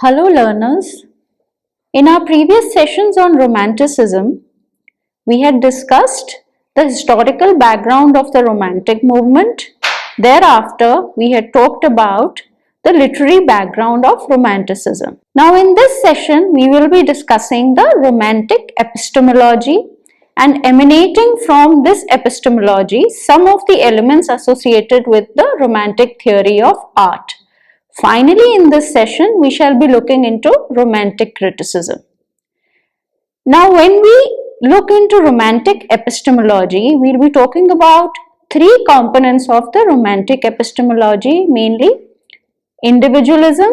Hello learners. In our previous sessions on Romanticism, we had discussed the historical background of the Romantic movement. Thereafter, we had talked about the literary background of Romanticism. Now in this session, we will be discussing the Romantic epistemology and emanating from this epistemology some of the elements associated with the Romantic theory of art. Finally, in this session, we shall be looking into Romantic criticism. Now, when we look into Romantic epistemology, we will be talking about three components of the Romantic epistemology, mainly individualism,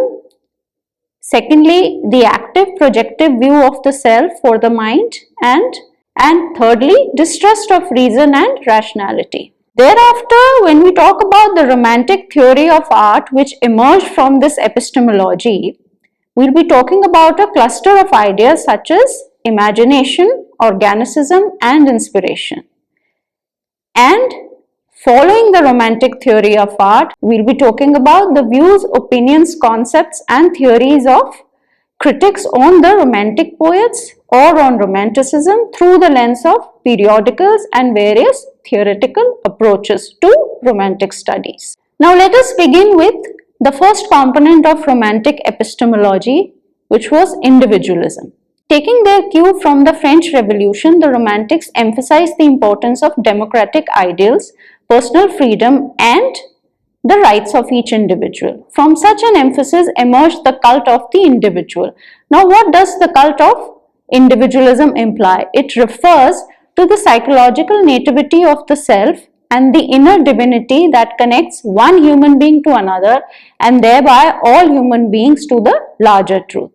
secondly, the active projective view of the self for the mind, and thirdly, distrust of reason and rationality. Thereafter, when we talk about the Romantic theory of art which emerged from this epistemology, we'll be talking about a cluster of ideas such as imagination, organicism, and inspiration. And following the Romantic theory of art, we'll be talking about the views, opinions, concepts, and theories of critics on the Romantic poets or on Romanticism through the lens of periodicals and various theoretical approaches to Romantic studies. Now let us begin with the first component of Romantic epistemology, which was individualism. Taking their cue from the French Revolution, the Romantics emphasized the importance of democratic ideals, personal freedom, and the rights of each individual. From such an emphasis emerged the cult of the individual. Now, what does the cult of individualism imply? It refers to the psychological nativity of the self and the inner divinity that connects one human being to another and thereby all human beings to the larger truth.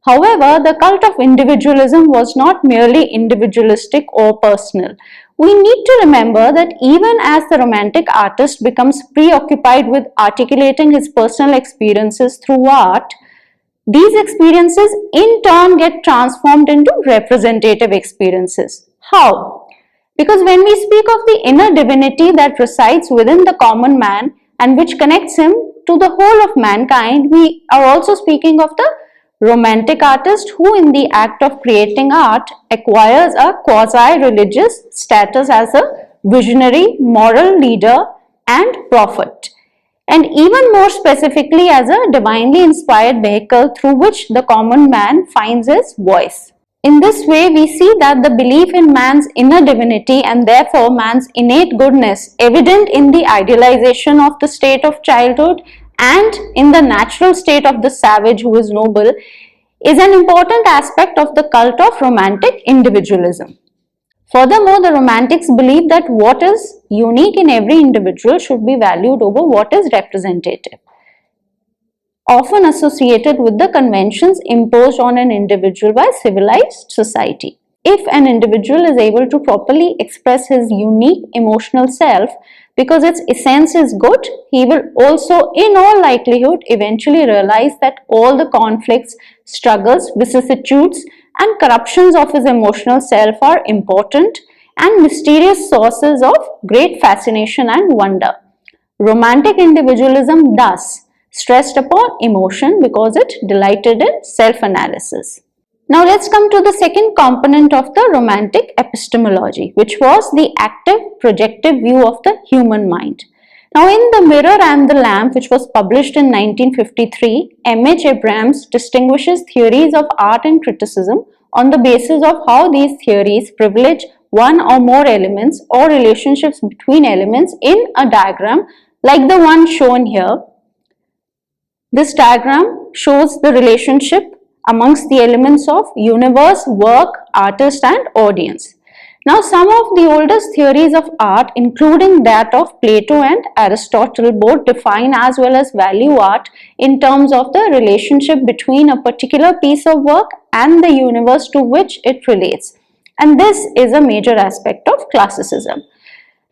However, the cult of individualism was not merely individualistic or personal. We need to remember that even as the Romantic artist becomes preoccupied with articulating his personal experiences through art, these experiences in turn get transformed into representative experiences. How? Because when we speak of the inner divinity that resides within the common man and which connects him to the whole of mankind, we are also speaking of the Romantic artist who in the act of creating art acquires a quasi-religious status as a visionary, moral leader and prophet, and even more specifically as a divinely inspired vehicle through which the common man finds his voice. In this way, we see that the belief in man's inner divinity and therefore man's innate goodness, evident in the idealization of the state of childhood and in the natural state of the savage who is noble, is an important aspect of the cult of Romantic individualism. Furthermore, the Romantics believe that what is unique in every individual should be valued over what is representative, often associated with the conventions imposed on an individual by civilized society. If an individual is able to properly express his unique emotional self because its essence is good, he will also in all likelihood eventually realize that all the conflicts, struggles, vicissitudes and corruptions of his emotional self are important and mysterious sources of great fascination and wonder. Romantic individualism thus stressed upon emotion because it delighted in self-analysis. Now let's come to the second component of the Romantic epistemology, which was the active projective view of the human mind. Now in The Mirror and the Lamp, which was published in 1953, M.H. Abrams distinguishes theories of art and criticism on the basis of how these theories privilege one or more elements or relationships between elements in a diagram like the one shown here. This diagram shows the relationship amongst the elements of universe, work, artist and audience. Now some of the oldest theories of art, including that of Plato and Aristotle, both define as well as value art in terms of the relationship between a particular piece of work and the universe to which it relates. And this is a major aspect of classicism.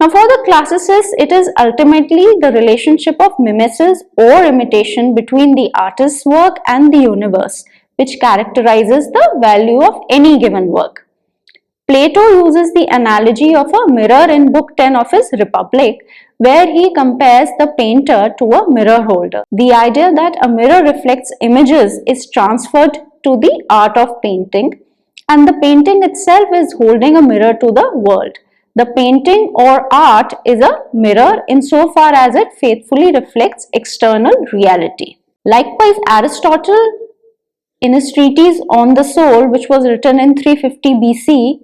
Now for the classicists, it is ultimately the relationship of mimesis or imitation between the artist's work and the universe, which characterizes the value of any given work. Plato uses the analogy of a mirror in Book 10 of his Republic, where he compares the painter to a mirror holder. The idea that a mirror reflects images is transferred to the art of painting, and the painting itself is holding a mirror to the world. The painting or art is a mirror insofar as it faithfully reflects external reality. Likewise, Aristotle, in his treatise on the soul, which was written in 350 BC,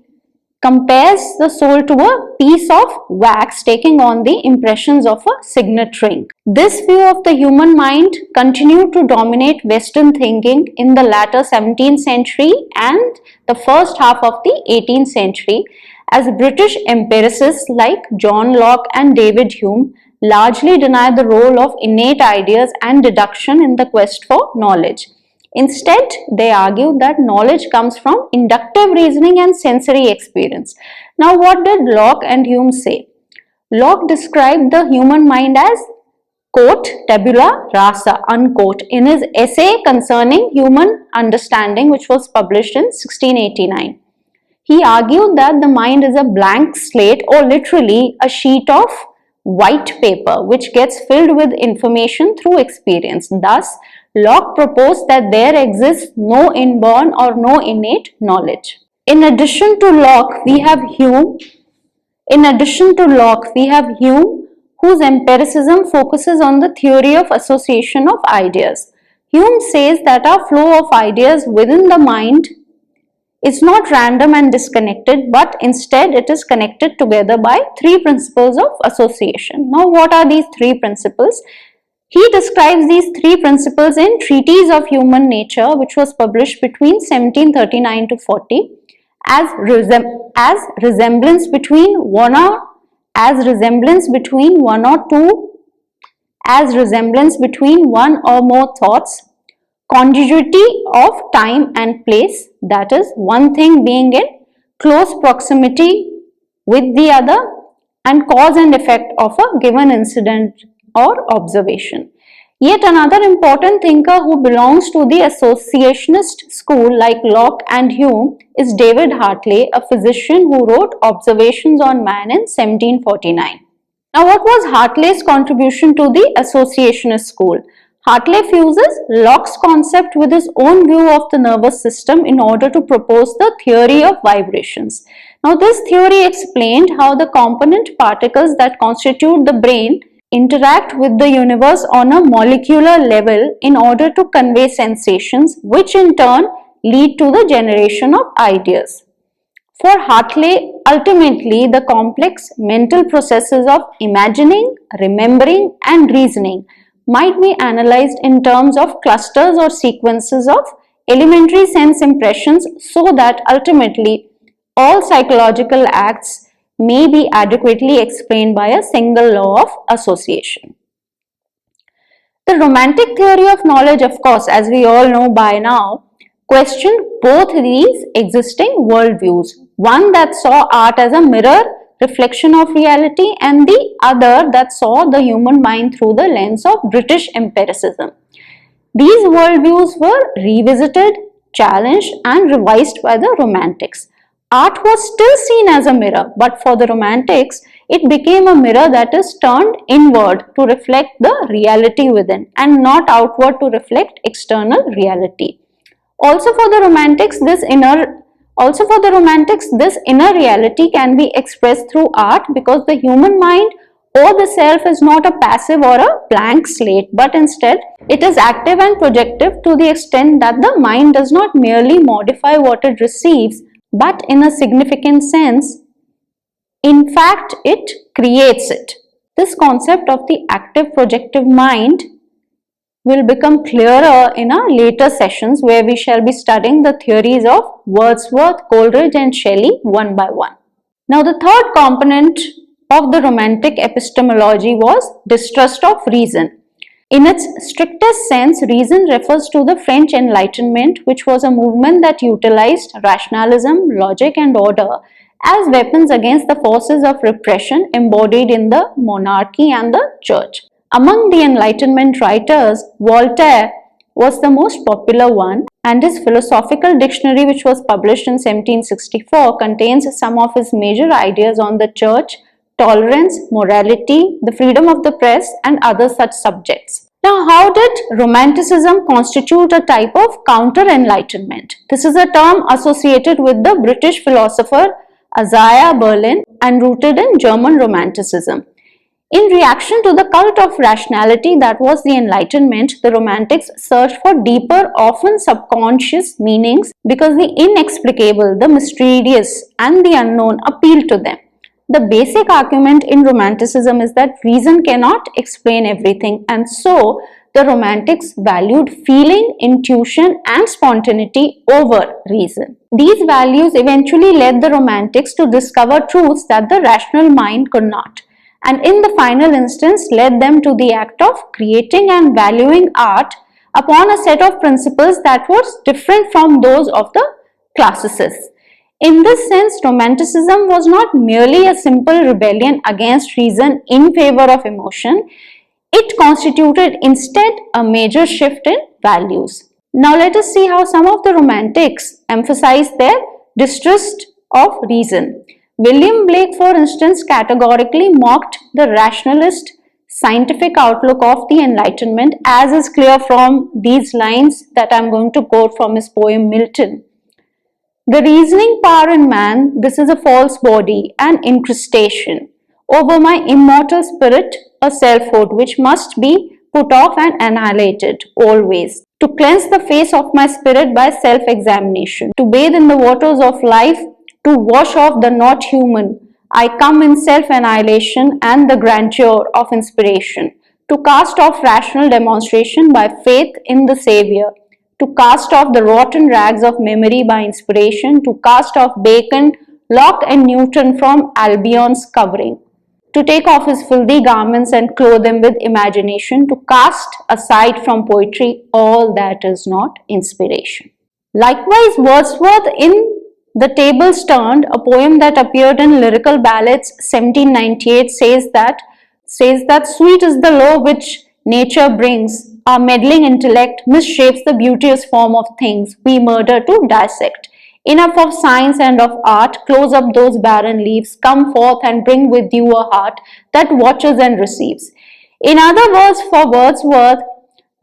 compares the soul to a piece of wax taking on the impressions of a signet ring. This view of the human mind continued to dominate Western thinking in the latter 17th century and the first half of the 18th century, as British empiricists like John Locke and David Hume largely deny the role of innate ideas and deduction in the quest for knowledge. Instead, they argue that knowledge comes from inductive reasoning and sensory experience. Now, what did Locke and Hume say? Locke described the human mind as, quote, tabula rasa, unquote, in his essay concerning human understanding, which was published in 1689. He argued that the mind is a blank slate, or literally a sheet of white paper which gets filled with information through experience. Thus, Locke proposed that there exists no inborn or no innate knowledge. In addition to Locke, we have Hume. Whose empiricism focuses on the theory of association of ideas. Hume says that our flow of ideas within the mind is not random and disconnected, but instead it is connected together by three principles of association. Now, what are these three principles? He describes these three principles in Treatise of Human Nature, which was published between 1739 to 40, as resemblance between one or more thoughts, contiguity of time and place, that is, one thing being in close proximity with the other, and cause and effect of a given incident or observation. Yet another important thinker who belongs to the associationist school like Locke and Hume is David Hartley, a physician who wrote Observations on Man in 1749. Now, what was Hartley's contribution to the associationist school? Hartley fuses Locke's concept with his own view of the nervous system in order to propose the theory of vibrations. Now, this theory explained how the component particles that constitute the brain interact with the universe on a molecular level in order to convey sensations, which in turn lead to the generation of ideas. For Hartley, ultimately, the complex mental processes of imagining, remembering, and reasoning might be analyzed in terms of clusters or sequences of elementary sense impressions, so that ultimately all psychological acts may be adequately explained by a single law of association. The Romantic theory of knowledge, of course, as we all know by now, questioned both these existing worldviews, one that saw art as a mirror reflection of reality and the other that saw the human mind through the lens of British empiricism. These worldviews were revisited, challenged, and revised by the Romantics. Art was still seen as a mirror, but for the Romantics, it became a mirror that is turned inward to reflect the reality within and not outward to reflect external reality. Also for the Romantics, this inner reality can be expressed through art, because the human mind or the self is not a passive or a blank slate, but instead it is active and projective to the extent that the mind does not merely modify what it receives, but in a significant sense, in fact, it creates it. This concept of the active projective mind will become clearer in our later sessions, where we shall be studying the theories of Wordsworth, Coleridge, and Shelley one by one. Now, the third component of the Romantic epistemology was distrust of reason. In its strictest sense, reason refers to the French Enlightenment, which was a movement that utilized rationalism, logic, and order as weapons against the forces of repression embodied in the monarchy and the church. Among the Enlightenment writers, Voltaire was the most popular one, and his philosophical dictionary, which was published in 1764, contains some of his major ideas on the church, tolerance, morality, the freedom of the press, and other such subjects. Now, how did Romanticism constitute a type of counter-enlightenment? This is a term associated with the British philosopher Isaiah Berlin and rooted in German Romanticism. In reaction to the cult of rationality that was the Enlightenment, the Romantics searched for deeper, often subconscious meanings because the inexplicable, the mysterious, and the unknown appealed to them. The basic argument in Romanticism is that reason cannot explain everything, and so the Romantics valued feeling, intuition, and spontaneity over reason. These values eventually led the Romantics to discover truths that the rational mind could not, and in the final instance led them to the act of creating and valuing art upon a set of principles that was different from those of the classicists. In this sense, Romanticism was not merely a simple rebellion against reason in favor of emotion. It constituted instead a major shift in values. Now let us see how some of the Romantics emphasized their distrust of reason. William Blake, for instance, categorically mocked the rationalist scientific outlook of the Enlightenment, as is clear from these lines that I am going to quote from his poem Milton. The reasoning power in man, this is a false body, an incrustation. Over my immortal spirit, a selfhood which must be put off and annihilated always. To cleanse the face of my spirit by self-examination, to bathe in the waters of life, to wash off the not human, I come in self-annihilation and the grandeur of inspiration, to cast off rational demonstration by faith in the Saviour, to cast off the rotten rags of memory by inspiration, to cast off Bacon, Locke and Newton from Albion's covering, to take off his filthy garments and clothe them with imagination, to cast aside from poetry all that is not inspiration. Likewise, Wordsworth in The Tables Turned, a poem that appeared in Lyrical Ballads 1798, says that sweet is the law which nature brings. Our meddling intellect misshapes the beauteous form of things we murder to dissect. Enough of science and of art, close up those barren leaves, come forth and bring with you a heart that watches and receives. In other words, for Wordsworth,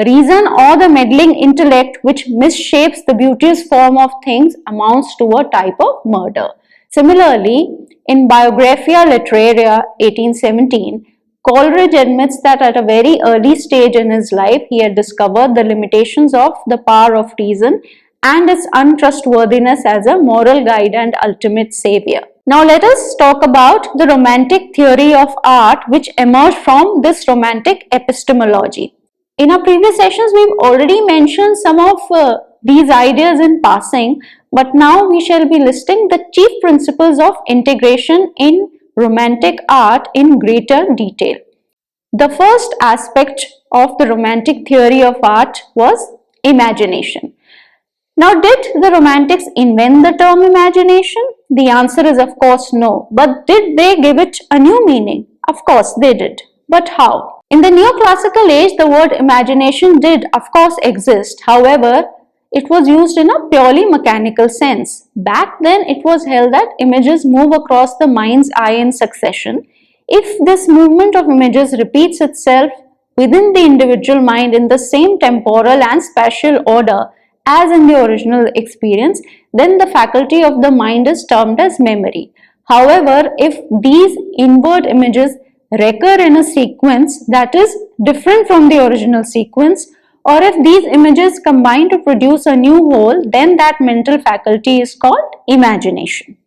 reason or the meddling intellect which misshapes the beauteous form of things amounts to a type of murder. Similarly, in Biographia Literaria 1817, Coleridge admits that at a very early stage in his life, he had discovered the limitations of the power of reason and its untrustworthiness as a moral guide and ultimate savior. Now let us talk about the Romantic theory of art which emerged from this Romantic epistemology. In our previous sessions, we've already mentioned some of these ideas in passing, but now we shall be listing the chief principles of integration in Romantic art in greater detail. The first aspect of the Romantic theory of art was imagination. Now, did the Romantics invent the term imagination? The answer is of course no. But did they give it a new meaning? Of course they did. But how? In the neoclassical age, the word imagination did of course exist. However, it was used in a purely mechanical sense. Back then, it was held that images move across the mind's eye in succession. If this movement of images repeats itself within the individual mind in the same temporal and spatial order as in the original experience, then the faculty of the mind is termed as memory. However, if these inward images recur in a sequence that is different from the original sequence, or if these images combine to produce a new whole, then that mental faculty is called imagination.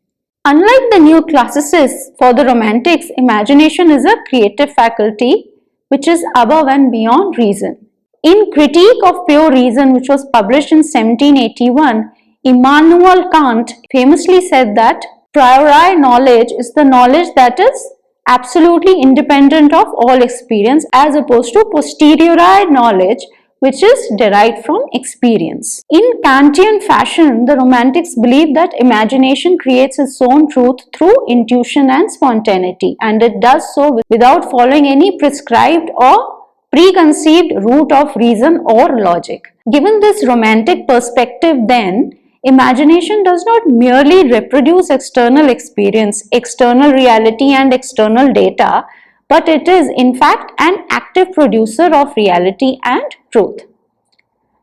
Unlike the neoclassicists, for the Romantics, imagination is a creative faculty which is above and beyond reason. In Critique of Pure Reason, which was published in 1781, Immanuel Kant famously said that priori knowledge is the knowledge that is absolutely independent of all experience, as opposed to posteriori knowledge which is derived from experience. In Kantian fashion, the Romantics believed that imagination creates its own truth through intuition and spontaneity, and it does so without following any prescribed or preconceived route of reason or logic. Given this Romantic perspective, then, Imagination does not merely reproduce external experience, external reality and external data, but it is in fact an active producer of reality and truth.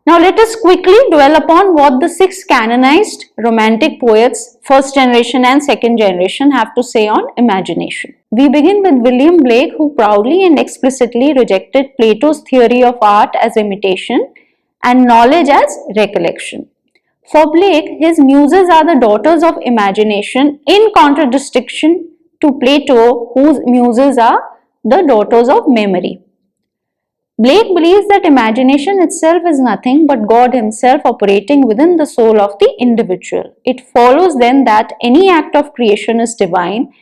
Now let us quickly dwell upon what the six canonized romantic poets, first generation and second generation, have to say on imagination. We begin with William Blake, who proudly and explicitly rejected Plato's theory of art as imitation and knowledge as recollection. For Blake, his muses are the daughters of imagination, in contradistinction to Plato, whose muses are the daughters of memory. Blake believes that imagination itself is nothing but God Himself operating within the soul of the individual. It follows then that any act of creation is divine,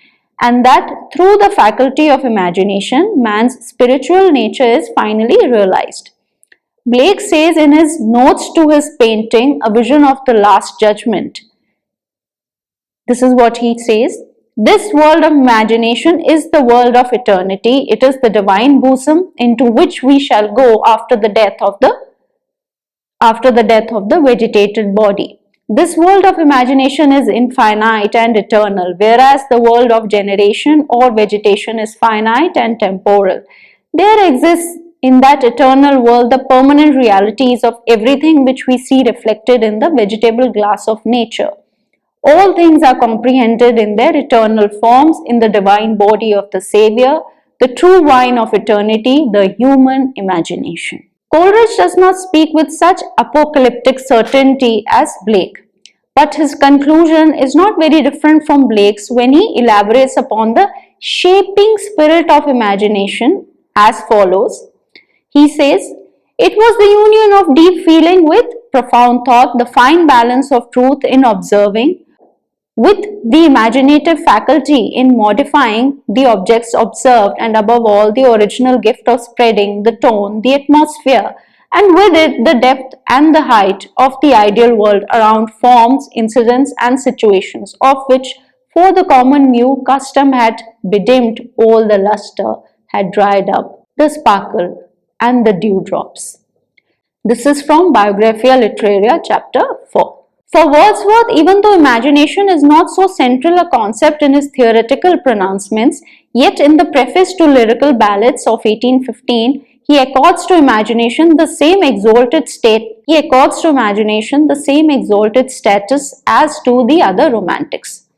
and that through the faculty of imagination, man's spiritual nature is finally realized. Blake says in his notes to his painting, A Vision of the Last Judgment, this is what he says: this world of imagination is the world of eternity. It is the divine bosom into which we shall go after the death of the vegetated body. This world of imagination is infinite and eternal, whereas the world of generation or vegetation is finite and temporal. There exists in that eternal world the permanent realities of everything which we see reflected in the vegetable glass of nature. All things are comprehended in their eternal forms in the divine body of the Savior, the true wine of eternity, the human imagination. Coleridge does not speak with such apocalyptic certainty as Blake, but his conclusion is not very different from Blake's when he elaborates upon the shaping spirit of imagination as follows. He says, it was the union of deep feeling with profound thought, the fine balance of truth in observing, with the imaginative faculty in modifying the objects observed, and above all the original gift of spreading the tone, the atmosphere, and with it the depth and the height of the ideal world around forms, incidents and situations, of which for the common view custom had bedimmed all the lustre, had dried up the sparkle and the dewdrops. This is from Biographia Literaria, chapter 4. For Wordsworth, even though imagination is not so central a concept in his theoretical pronouncements, yet in the preface to Lyrical Ballads of 1815, he accords to imagination the same exalted status as to the other romantics.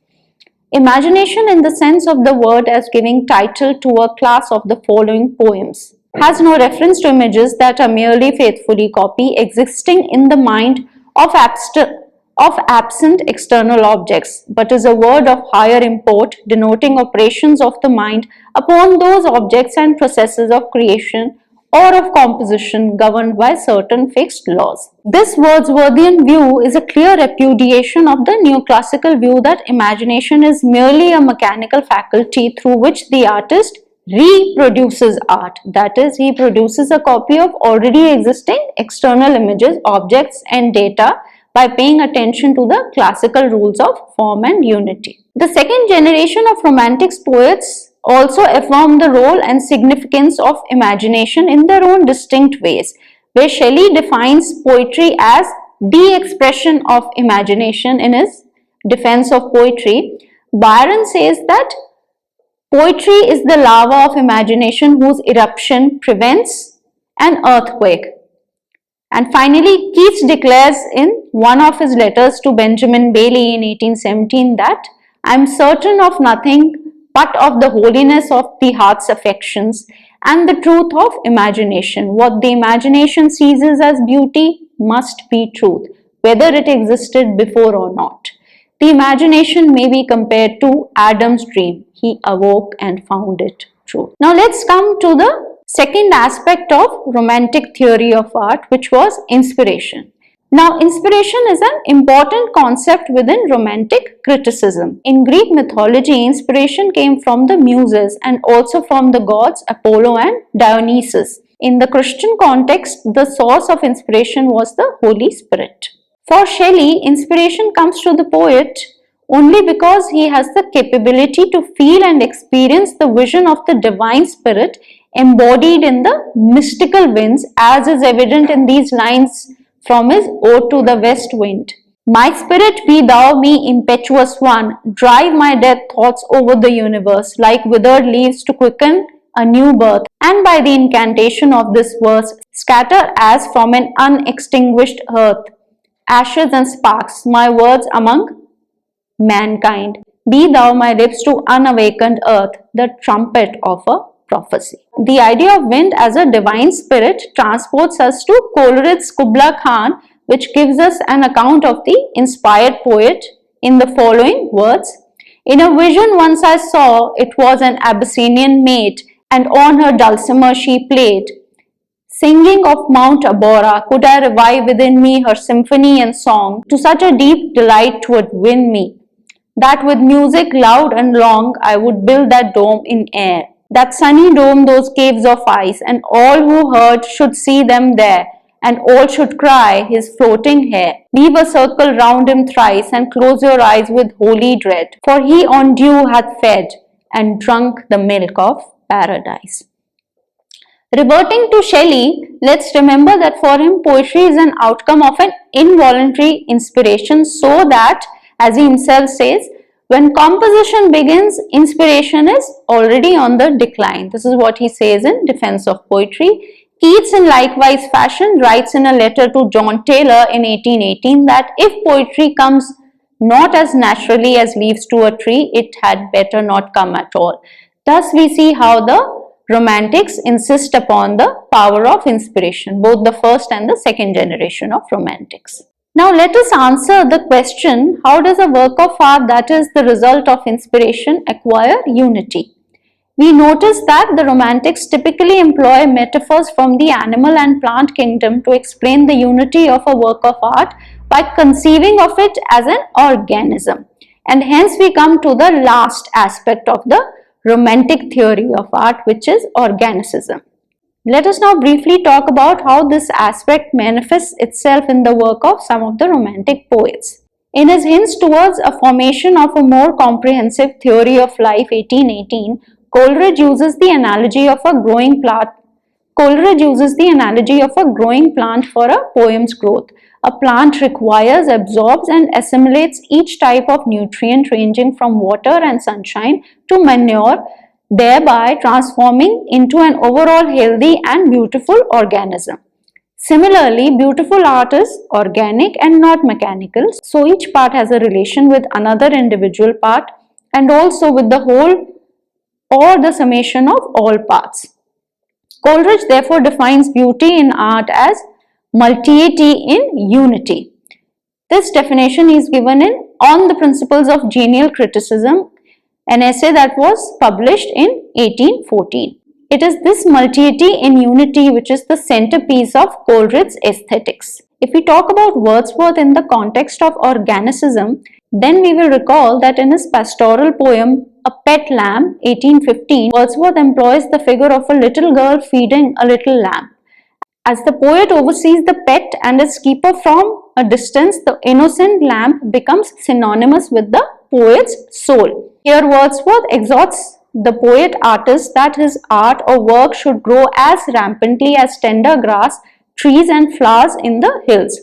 Imagination, in the sense of the word as giving title to a class of the following poems, has no reference to images that are merely faithfully copy existing in the mind of absent external objects, but is a word of higher import denoting operations of the mind upon those objects and processes of creation or of composition governed by certain fixed laws. This Wordsworthian view is a clear repudiation of the neoclassical view that imagination is merely a mechanical faculty through which the artist reproduces art, that is, he produces a copy of already existing external images, objects and data by paying attention to the classical rules of form and unity. The second generation of Romantics poets also affirm the role and significance of imagination in their own distinct ways, where Shelley defines poetry as the expression of imagination in his defense of poetry. Byron says that poetry is the lava of imagination whose eruption prevents an earthquake. And finally, Keats declares in one of his letters to Benjamin Bailey in 1817 that I am certain of nothing but of the holiness of the heart's affections and the truth of imagination. What the imagination seizes as beauty must be truth, whether it existed before or not. The imagination may be compared to Adam's dream. He awoke and found it truth. Now let's come to the second aspect of Romantic theory of art, which was inspiration. Now, inspiration is an important concept within Romantic criticism. In Greek mythology, inspiration came from the muses and also from the gods Apollo and Dionysus. In the Christian context, the source of inspiration was the Holy Spirit. For Shelley, inspiration comes to the poet only because he has the capability to feel and experience the vision of the divine spirit embodied in the mystical winds, as is evident in these lines from his Ode to the West Wind. My spirit, be thou me, impetuous one, drive my dead thoughts over the universe like withered leaves to quicken a new birth, and by the incantation of this verse, scatter as from an unextinguished earth ashes and sparks my words among mankind. Be thou my lips to unawakened earth, the trumpet of a prophecy. The idea of wind as a divine spirit transports us to Coleridge's Kubla Khan, which gives us an account of the inspired poet in the following words. In a vision once I saw, it was an Abyssinian maid, and on her dulcimer she played. Singing of Mount Abora, could I revive within me her symphony and song, to such a deep delight 'twould win me, that with music loud and long I would build that dome in air, that sunny dome, those caves of ice, and all who heard should see them there, and all should cry, his floating hair. Weave a circle round him thrice, and close your eyes with holy dread, for he on dew hath fed, and drunk the milk of paradise. Reverting to Shelley, let's remember that for him poetry is an outcome of an involuntary inspiration, so that, as he himself says, when composition begins, inspiration is already on the decline. This is what he says in Defense of Poetry. Keats in likewise fashion writes in a letter to John Taylor in 1818 that if poetry comes not as naturally as leaves to a tree, it had better not come at all. Thus we see how the Romantics insist upon the power of inspiration, both the first and the second generation of Romantics. Now let us answer the question, how does a work of art that is the result of inspiration acquire unity? We notice that the Romantics typically employ metaphors from the animal and plant kingdom to explain the unity of a work of art by conceiving of it as an organism. And hence we come to the last aspect of the Romantic theory of art, which is organicism. Let us now briefly talk about how this aspect manifests itself in the work of some of the Romantic poets. In his Hints Towards a Formation of a More Comprehensive Theory of Life, 1818, Coleridge uses the analogy of a growing plant. For a poem's growth. A plant requires, absorbs, and assimilates each type of nutrient ranging from water and sunshine to manure, thereby transforming into an overall healthy and beautiful organism. Similarly, beautiful art is organic and not mechanical, so each part has a relation with another individual part and also with the whole or the summation of all parts. Coleridge therefore defines beauty in art as multiety in unity. This definition is given in On the Principles of Genial Criticism, an essay that was published in 1814. It is this multiety in unity which is the centerpiece of Coleridge's aesthetics. If we talk about Wordsworth in the context of organicism, then we will recall that in his pastoral poem A Pet Lamb, 1815, Wordsworth employs the figure of a little girl feeding a little lamb. As the poet oversees the pet and its keeper from a distance, the innocent lamb becomes synonymous with the poet's soul. Here Wordsworth exhorts the poet artist that his art or work should grow as rampantly as tender grass, trees and flowers in the hills.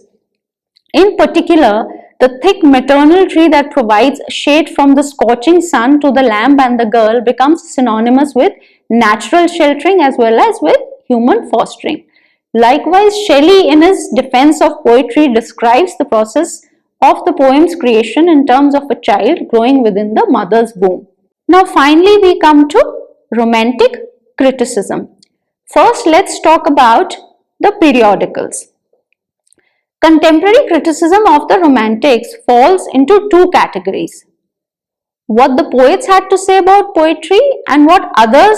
In particular, the thick maternal tree that provides shade from the scorching sun to the lamb and the girl becomes synonymous with natural sheltering as well as with human fostering. Likewise, Shelley in his Defense of Poetry describes the process of the poem's creation in terms of a child growing within the mother's womb. Now finally we come to Romantic criticism. First let's talk about the periodicals. Contemporary criticism of the Romantics falls into two categories. What the poets had to say about poetry and what others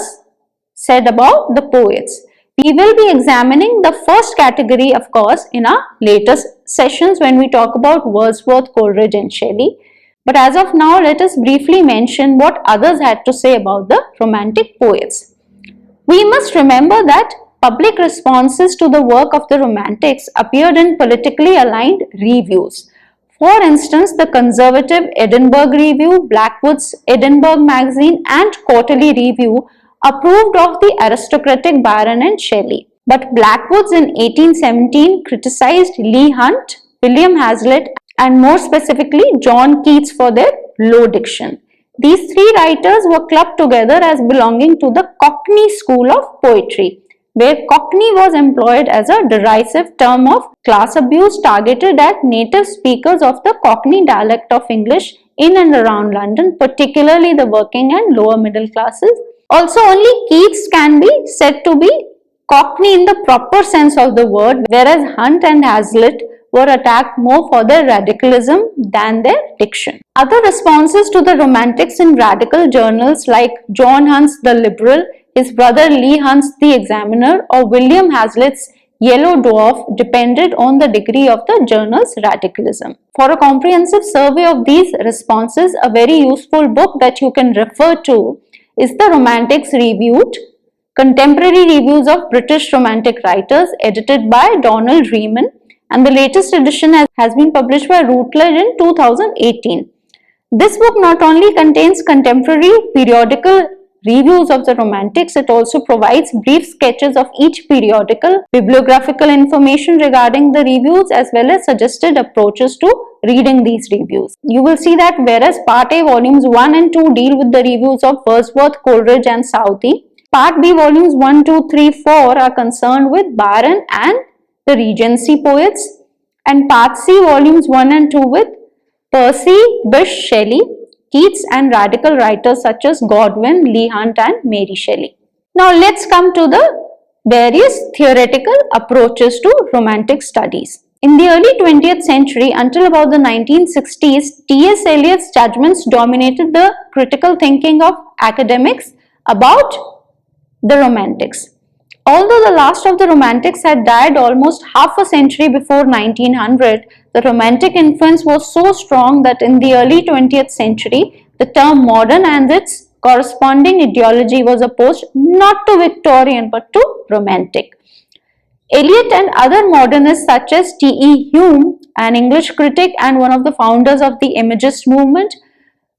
said about the poets. We will be examining the first category, of course, in our later sessions when we talk about Wordsworth, Coleridge and Shelley. But as of now, let us briefly mention what others had to say about the Romantic poets. We must remember that public responses to the work of the Romantics appeared in politically aligned reviews. For instance, the conservative Edinburgh Review, Blackwood's Edinburgh Magazine and Quarterly Review approved of the aristocratic Byron and Shelley. But Blackwood's in 1817 criticized Leigh Hunt, William Hazlitt and more specifically John Keats for their low diction. These three writers were clubbed together as belonging to the Cockney school of poetry, where Cockney was employed as a derisive term of class abuse targeted at native speakers of the Cockney dialect of English in and around London, particularly the working and lower middle classes. Also, only Keats can be said to be Cockney in the proper sense of the word, whereas Hunt and Hazlitt were attacked more for their radicalism than their diction. Other responses to the Romantics in radical journals like John Hunt's The Liberal, his brother Leigh Hunt's The Examiner, or William Hazlitt's Yellow Dwarf depended on the degree of the journal's radicalism. For a comprehensive survey of these responses, a very useful book that you can refer to is The Romantics Reviewed, Contemporary Reviews of British Romantic Writers, edited by Donald Riemann, and the latest edition has been published by Routledge in 2018. This book not only contains contemporary periodical reviews of the Romantics, it also provides brief sketches of each periodical, bibliographical information regarding the reviews, as well as suggested approaches to reading these reviews. You will see that whereas Part A volumes 1 and 2 deal with the reviews of Wordsworth, Coleridge and Southey, Part B volumes 1, 2, 3, 4 are concerned with Byron and the Regency poets, and Part C volumes 1 and 2 with Percy Bysshe Shelley, Keats and radical writers such as Godwin, Leigh Hunt and Mary Shelley. Now let's come to the various theoretical approaches to Romantic studies. In the early 20th century until about the 1960s, T.S. Eliot's judgments dominated the critical thinking of academics about the Romantics. Although the last of the Romantics had died almost half a century before 1900, the Romantic influence was so strong that in the early 20th century, the term modern and its corresponding ideology was opposed not to Victorian but to Romantic. Eliot and other modernists such as T.E. Hume, an English critic and one of the founders of the Imagist movement,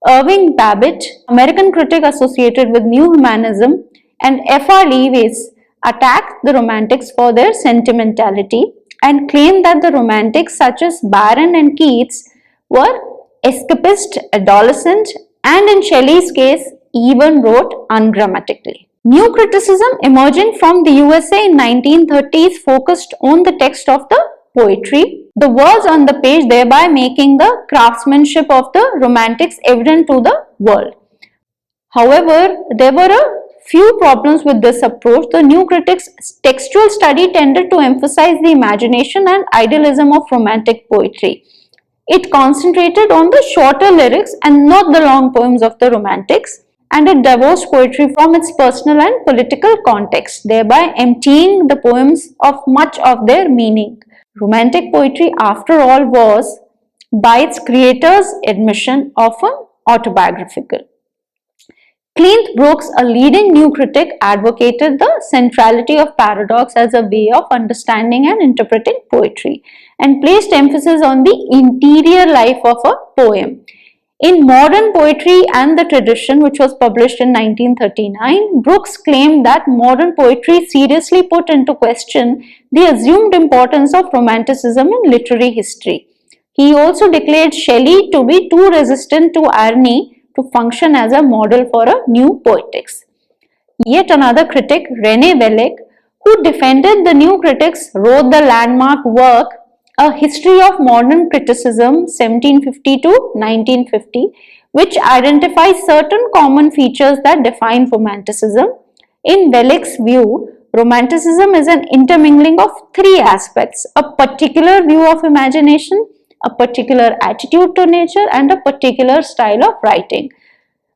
Irving Babbitt, American critic associated with New Humanism, and F.R. Lewis attacked the Romantics for their sentimentality and claimed that the Romantics such as Byron and Keats were escapist, adolescent, and in Shelley's case even wrote ungrammatically. New criticism emerging from the USA in 1930s focused on the text of the poetry, the words on the page, thereby making the craftsmanship of the Romantics evident to the world. However, there were a few problems with this approach. The new critics' textual study tended to emphasize the imagination and idealism of Romantic poetry. It concentrated on the shorter lyrics and not the long poems of the Romantics, and it divorced poetry from its personal and political context, thereby emptying the poems of much of their meaning. Romantic poetry, after all, was, by its creators' admission, often autobiographical. Cleanth Brooks, a leading new critic, advocated the centrality of paradox as a way of understanding and interpreting poetry and placed emphasis on the interior life of a poem. In Modern Poetry and the Tradition, which was published in 1939, Brooks claimed that modern poetry seriously put into question the assumed importance of Romanticism in literary history. He also declared Shelley to be too resistant to irony to function as a model for a new poetics. Yet another critic, René Welleck, who defended the new critics, wrote the landmark work A History of Modern Criticism 1750 to 1950, which identifies certain common features that define Romanticism. In Welleck's view, Romanticism is an intermingling of three aspects: a particular view of imagination, a particular attitude to nature, and a particular style of writing.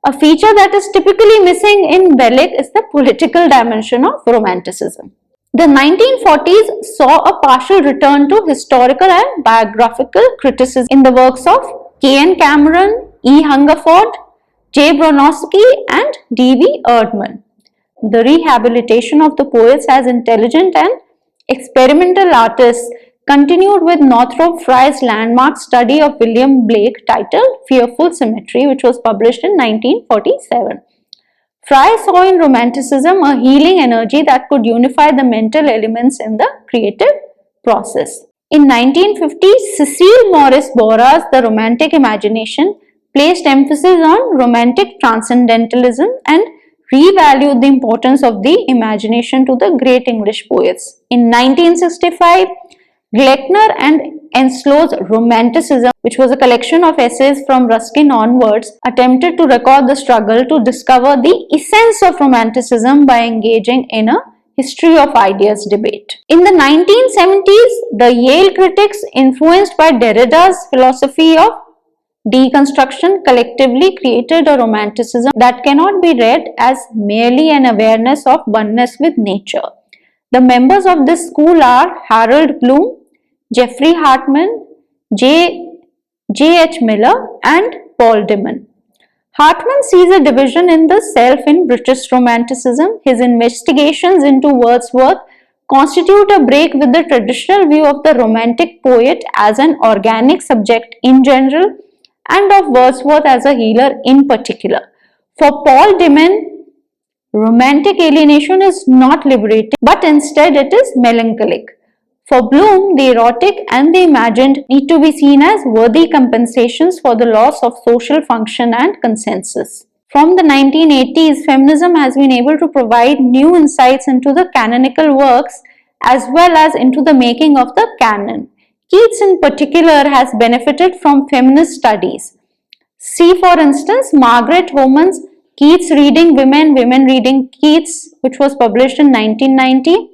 A feature that is typically missing in Welleck is the political dimension of Romanticism. The 1940s saw a partial return to historical and biographical criticism in the works of K.N. Cameron, E. Hungerford, J. Bronowski, and D.V. Erdman. The rehabilitation of the poets as intelligent and experimental artists continued with Northrop Frye's landmark study of William Blake titled Fearful Symmetry, which was published in 1947. Frye saw in Romanticism a healing energy that could unify the mental elements in the creative process. In 1950, Cecile Morris Bora's The Romantic Imagination placed emphasis on romantic transcendentalism and revalued the importance of the imagination to the great English poets. In 1965, Gleckner and Enslow's Romanticism, which was a collection of essays from Ruskin onwards, attempted to record the struggle to discover the essence of Romanticism by engaging in a history of ideas debate. In the 1970s, the Yale critics, influenced by Derrida's philosophy of deconstruction, collectively created a romanticism that cannot be read as merely an awareness of oneness with nature. The members of this school are Harold Bloom, Jeffrey Hartman, J.H. Miller, and Paul Dimon. Hartman sees a division in the self in British Romanticism. His investigations into Wordsworth constitute a break with the traditional view of the Romantic poet as an organic subject in general and of Wordsworth as a healer in particular. For Paul Dimon, romantic alienation is not liberating, but instead it is melancholic. For Bloom, the erotic and the imagined need to be seen as worthy compensations for the loss of social function and consensus. From the 1980s, feminism has been able to provide new insights into the canonical works as well as into the making of the canon. Keats in particular has benefited from feminist studies. See for instance Margaret Homan's Keats Reading Women, Women Reading Keats, which was published in 1990,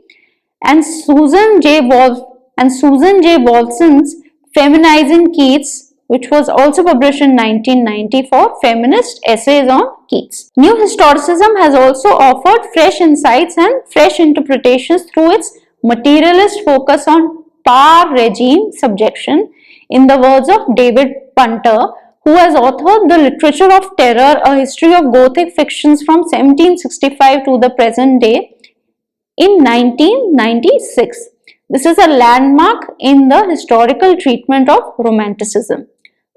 and Susan J. Wolfson's Feminizing Keats, which was also published in 1990 for feminist essays on Keats. New Historicism has also offered fresh insights and fresh interpretations through its materialist focus on power regime subjection, in the words of David Punter, who has authored The Literature of Terror, a history of Gothic fictions from 1765 to the present day, in 1996. This is a landmark in the historical treatment of Romanticism.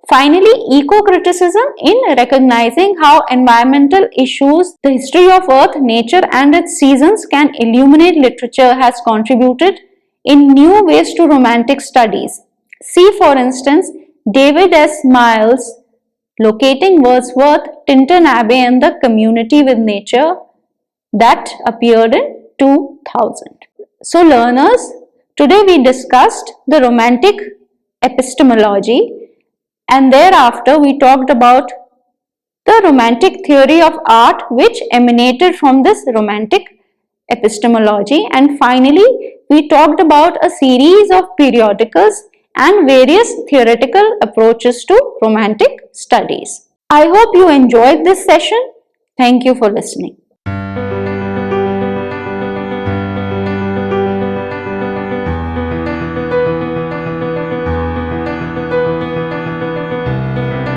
Finally, eco-criticism in recognizing how environmental issues, the history of Earth, nature and its seasons can illuminate literature has contributed in new ways to romantic studies. See for instance David S. Miles' Locating Wordsworth, Tinton Abbey and the Community with Nature, that appeared in 2000. So learners, today we discussed the romantic epistemology, and thereafter we talked about the romantic theory of art which emanated from this romantic epistemology, and finally we talked about a series of periodicals and various theoretical approaches to romantic studies. I hope you enjoyed this session. Thank you for listening.